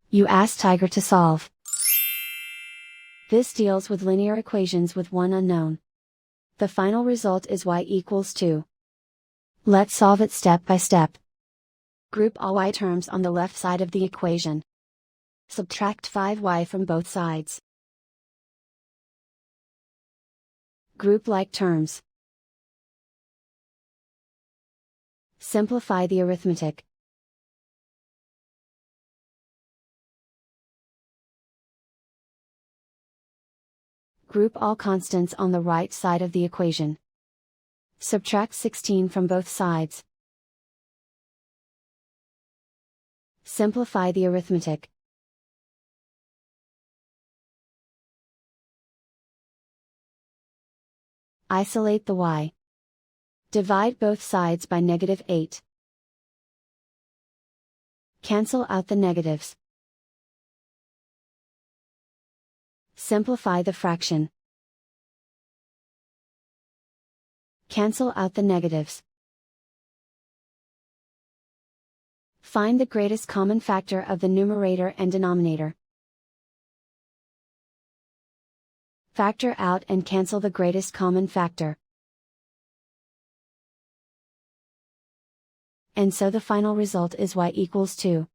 You ask Tiger to solve. This deals with linear equations with one unknown. The final result is y equals 2. Let's solve it step by step. Group all y terms on the left side of the equation. Subtract 5y from both sides. Group like terms. Simplify the arithmetic. Group all constants on the right side of the equation. Subtract 16 from both sides. Simplify the arithmetic. Isolate the y. Divide both sides by -8. Cancel out the negatives. Simplify the fraction. Cancel out the negatives. Find the greatest common factor of the numerator and denominator. Factor out and cancel the greatest common factor. And so the final result is y equals 2.